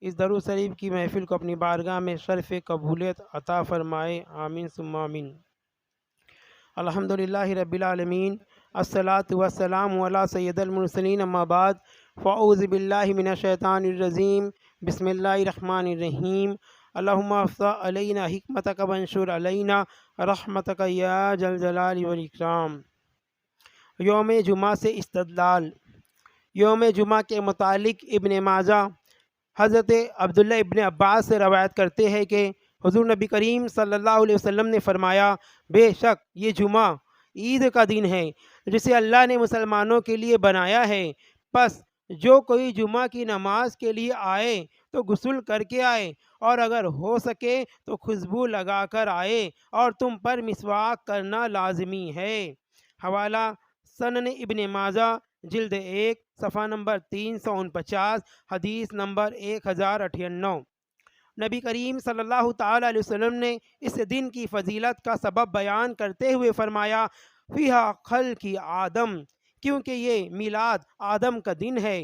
اس درود شریف کی محفل کو اپنی بارگاہ میں شرف قبولیت عطا فرمائے، آمین ثم آمین۔ الحمدللہ رب العالمین، الصلاۃ والسلام علی سید المرسلین، اما بعد، فاعوذ باللہ من الشیطان الرجیم، بسم اللہ الرحمن الرحیم۔ اللہم افتح علینا حکمتک وانشر علینا رحمتک یا ذا الجلال والاکرام۔ یوم جمعہ سے استدلال۔ یوم جمعہ کے متعلق ابن ماجہ حضرت عبداللہ ابن عباس سے روایت کرتے ہیں کہ حضور نبی کریم صلی اللہ علیہ وسلم نے فرمایا، بے شک یہ جمعہ عید کا دن ہے جسے اللہ نے مسلمانوں کے لیے بنایا ہے، پس جو کوئی جمعہ کی نماز کے لیے آئے تو غسل کر کے آئے، اور اگر ہو سکے تو خوشبو لگا کر آئے، اور تم پر مسواک کرنا لازمی ہے۔ حوالہ سنن ابن ماجہ جلد 1 صفحہ نمبر 349، حدیث نمبر 1098۔ نبی کریم صلی اللہ تعالیٰ علیہ وسلم نے اس دن کی فضیلت کا سبب بیان کرتے ہوئے فرمایا، فیہا خلق آدم، کیونکہ یہ میلاد آدم کا دن ہے۔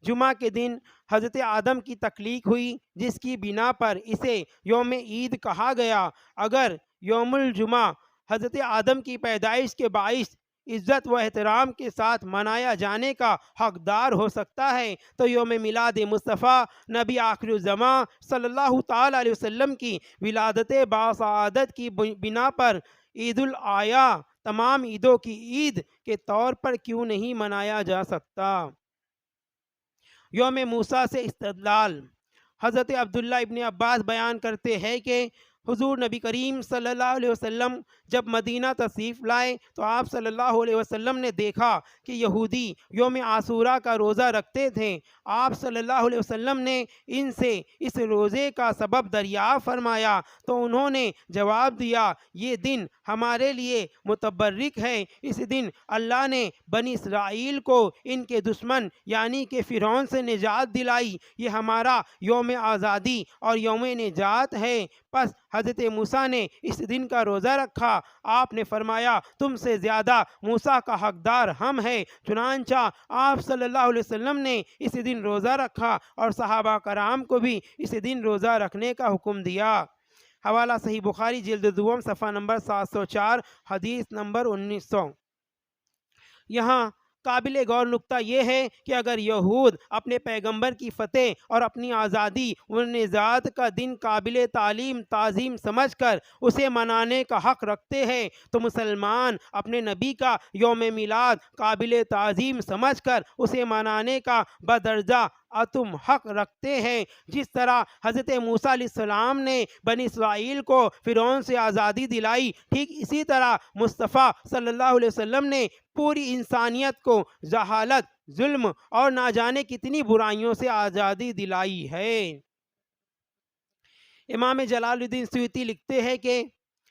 جمعہ کے دن حضرت آدم کی تخلیق ہوئی، جس کی بنا پر اسے یوم عید کہا گیا۔ اگر یوم الجمعہ حضرت آدم کی پیدائش کے باعث عزت و احترام کے ساتھ منایا جانے کا حقدار ہو سکتا ہے، تو یوم میلاد مصطفیٰ نبی آخر الزماں صلی اللہ تعالیٰ علیہ وسلم کی ولادت باسعادت کی بنا پر عید الاضحیٰ تمام عیدوں کی عید کے طور پر کیوں نہیں منایا جا سکتا؟ یوم موسیٰ سے استدلال۔ حضرت عبداللہ ابن عباس بیان کرتے ہیں کہ حضور نبی کریم صلی اللہ علیہ وسلم جب مدینہ تشریف لائے تو آپ صلی اللہ علیہ وسلم نے دیکھا کہ یہودی یوم عاشوراء کا روزہ رکھتے تھے۔ آپ صلی اللہ علیہ وسلم نے ان سے اس روزے کا سبب دریافت فرمایا تو انہوں نے جواب دیا، یہ دن ہمارے لیے متبرک ہے۔ اس دن اللہ نے بنی اسرائیل کو ان کے دشمن یعنی کہ فرعون سے نجات دلائی، یہ ہمارا یوم آزادی اور یوم نجات ہے۔ پس حضرت موسیٰ نے اس دن کا روزہ رکھا۔ آپ نے فرمایا، تم سے زیادہ موسیٰ کا حقدار ہم ہیں۔ چنانچہ آپ صلی اللہ علیہ وسلم نے اس دن روزہ رکھا اور صحابہ کرام کو بھی اس دن روزہ رکھنے کا حکم دیا۔ حوالہ صحیح بخاری جلد دوم صفحہ نمبر 704، حدیث نمبر 1900۔ یہاں قابل غور نکتہ یہ ہے کہ اگر یہود اپنے پیغمبر کی فتح اور اپنی آزادی و نجات کا دن قابل تعظیم سمجھ کر اسے منانے کا حق رکھتے ہیں، تو مسلمان اپنے نبی کا یوم میلاد قابل تعظیم سمجھ کر اسے منانے کا بدرجہ اتم حق رکھتے ہیں۔ جس طرح حضرت موسیٰ علیہ السلام نے بنی اسرائیل کو فرعون سے آزادی دلائی، ٹھیک اسی طرح مصطفیٰ صلی اللہ علیہ وسلم نے پوری انسانیت کو جہالت، ظلم اور نہ جانے کتنی برائیوں سے آزادی دلائی ہے۔ امام جلال الدین سیوطی لکھتے ہیں کہ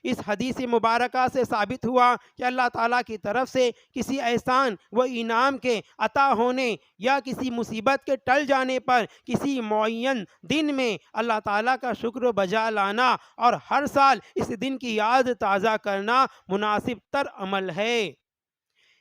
اس حدیث مبارکہ سے ثابت ہوا کہ اللہ تعالیٰ کی طرف سے کسی احسان و انعام کے عطا ہونے یا کسی مصیبت کے ٹل جانے پر کسی معین دن میں اللہ تعالیٰ کا شکر بجا لانا اور ہر سال اس دن کی یاد تازہ کرنا مناسب تر عمل ہے۔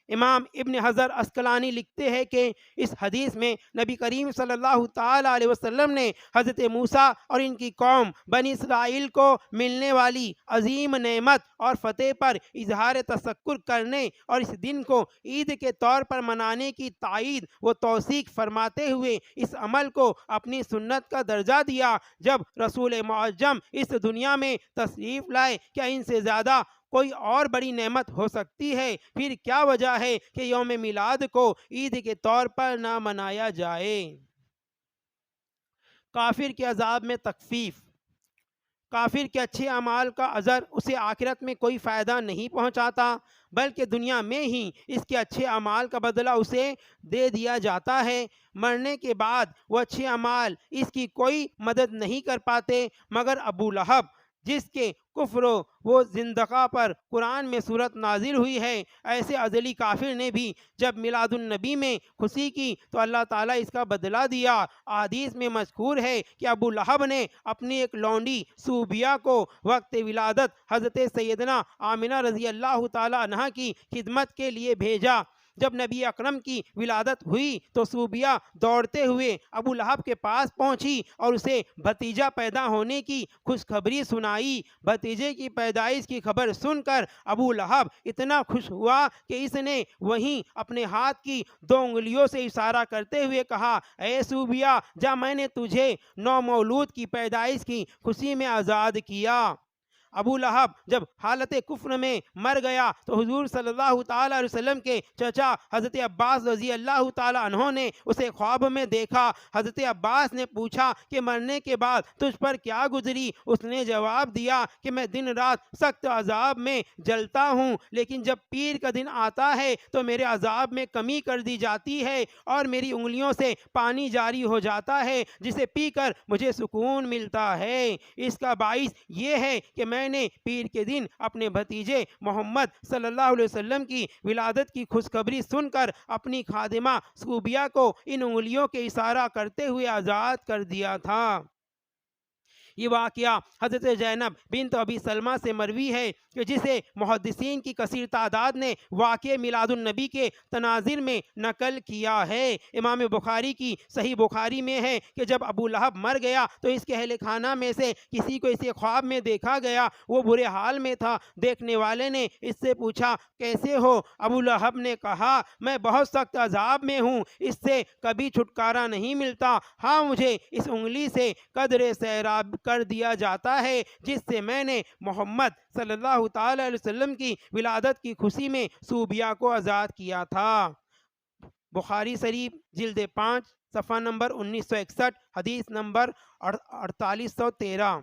امام ابن حجر عسقلانی لکھتے ہیں کہ اس حدیث میں نبی کریم صلی اللہ تعالیٰ علیہ وسلم نے حضرت موسیٰ اور ان کی قوم بنی اسرائیل کو ملنے والی عظیم نعمت اور فتح پر اظہار تشکر کرنے اور اس دن کو عید کے طور پر منانے کی تائید و توثیق فرماتے ہوئے اس عمل کو اپنی سنت کا درجہ دیا۔ جب رسول معظم اس دنیا میں تشریف لائے، کیا ان سے زیادہ کوئی اور بڑی نعمت ہو سکتی ہے؟ پھر کیا وجہ ہے کہ یوم میلاد کو عید کے طور پر نہ منایا جائے؟ کافر کے عذاب میں تخفیف۔ کافر کے اچھے اعمال کا اجر اسے آخرت میں کوئی فائدہ نہیں پہنچاتا، بلکہ دنیا میں ہی اس کے اچھے اعمال کا بدلہ اسے دے دیا جاتا ہے۔ مرنے کے بعد وہ اچھے اعمال اس کی کوئی مدد نہیں کر پاتے، مگر ابو لہب جس کے کفر و زندقہ پر قرآن میں صورت نازل ہوئی ہے، ایسے ازلی کافر نے بھی جب میلاد النبی میں خوشی کی تو اللہ تعالیٰ اس کا بدلہ دیا۔ حدیث میں مذکور ہے کہ ابو لہب نے اپنی ایک لونڈی صوبیہ کو وقت ولادت حضرت سیدنا آمنہ رضی اللہ تعالیٰ عنہا کی خدمت کے لیے بھیجا۔ جب نبی اکرم کی ولادت ہوئی تو صوبیہ دوڑتے ہوئے ابو لہب کے پاس پہنچی اور اسے بھتیجا پیدا ہونے کی خوشخبری سنائی۔ بھتیجے کی پیدائش کی خبر سن کر ابو لہب اتنا خوش ہوا کہ اس نے وہیں اپنے ہاتھ کی 2 انگلیوں سے اشارہ کرتے ہوئے کہا، اے صوبیہ، جا، میں نے تجھے نومولود کی پیدائش کی خوشی میں آزاد کیا۔ ابو لہب جب حالت کفر میں مر گیا تو حضور صلی اللہ تعالیٰ علیہ وسلم کے چچا حضرت عباس رضی اللہ تعالیٰ عنہ نے اسے خواب میں دیکھا۔ حضرت عباس نے پوچھا کہ مرنے کے بعد تجھ پر کیا گزری؟ اس نے جواب دیا کہ میں دن رات سخت عذاب میں جلتا ہوں، لیکن جب پیر کا دن آتا ہے تو میرے عذاب میں کمی کر دی جاتی ہے اور میری انگلیوں سے پانی جاری ہو جاتا ہے جسے پی کر مجھے سکون ملتا ہے۔ اس کا باعث یہ ہے کہ میں نے پیر کے دن اپنے بھتیجے محمد صلی اللہ علیہ وسلم کی ولادت کی خوشخبری سن کر اپنی خادمہ صوبیہ کو ان انگلیوں کے اشارہ کرتے ہوئے آزاد کر دیا تھا۔ یہ واقعہ حضرت زینب بنت ابی سلمہ سے مروی ہے کہ جسے محدثین کی کثیر تعداد نے واقع میلاد النبی کے تناظر میں نقل کیا ہے۔ امام بخاری کی صحیح بخاری میں ہے کہ جب ابو لہب مر گیا تو اس کے اہل خانہ میں سے کسی کو اسے خواب میں دیکھا گیا، وہ برے حال میں تھا۔ دیکھنے والے نے اس سے پوچھا، کیسے ہو؟ ابو لہب نے کہا، میں بہت سخت عذاب میں ہوں، اس سے کبھی چھٹکارا نہیں ملتا۔ ہاں، مجھے اس انگلی سے قدر سیراب کر دیا جاتا ہے جس سے میں نے محمد صلی اللہ تعالی علیہ وسلم کی ولادت کی خوشی میں صوبیہ کو آزاد کیا تھا۔ بخاری شریف جلد 5 صفحہ نمبر 1961، حدیث نمبر 4813۔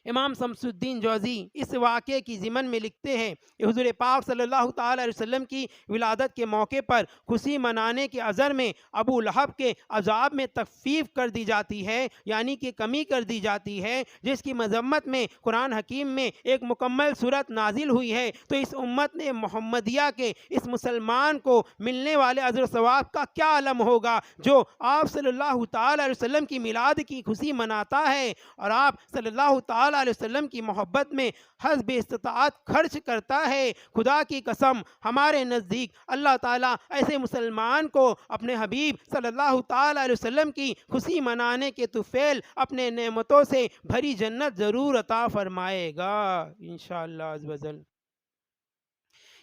امام شمس الدین جوزی اس واقعے کی ضمن میں لکھتے ہیں کہ حضور پاک صلی اللہ تعالیٰ علیہ وسلم کی ولادت کے موقع پر خوشی منانے کے عذر میں ابو لہب کے عذاب میں تخفیف کر دی جاتی ہے، یعنی کہ کمی کر دی جاتی ہے، جس کی مذمت میں قرآن حکیم میں ایک مکمل صورت نازل ہوئی ہے۔ تو اس امت نے محمدیہ کے اس مسلمان کو ملنے والے اجر و ثواب کا کیا علم ہوگا جو آپ صلی اللہ تعالیٰ علیہ وسلم کی میلاد کی خوشی مناتا ہے اور آپ صلی اللہ تعالیٰ علیہ وسلم کی محبت میں حسب استطاعت خرچ کرتا ہے۔ خدا کی قسم، ہمارے نزدیک اللہ تعالیٰ ایسے مسلمان کو اپنے حبیب صلی اللہ تعالیٰ علیہ وسلم کی خوشی منانے کے طفیل اپنے نعمتوں سے بھری جنت ضرور عطا فرمائے گا انشاءاللہ عز و جل۔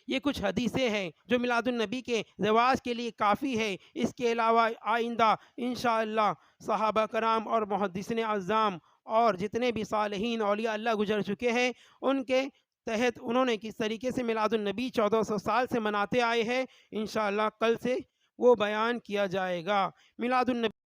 یہ کچھ حدیثیں ہیں جو میلاد النبی کے رواج کے لیے کافی ہے۔ اس کے علاوہ آئندہ انشاءاللہ صحابہ کرام اور محدثین اعظام اور جتنے بھی صالحین اولیاء اللہ گزر چکے ہیں ان کے تحت انہوں نے کس طریقے سے میلاد النبی 1400 سال سے مناتے آئے ہیں، انشاءاللہ کل سے وہ بیان کیا جائے گا۔ میلاد النبی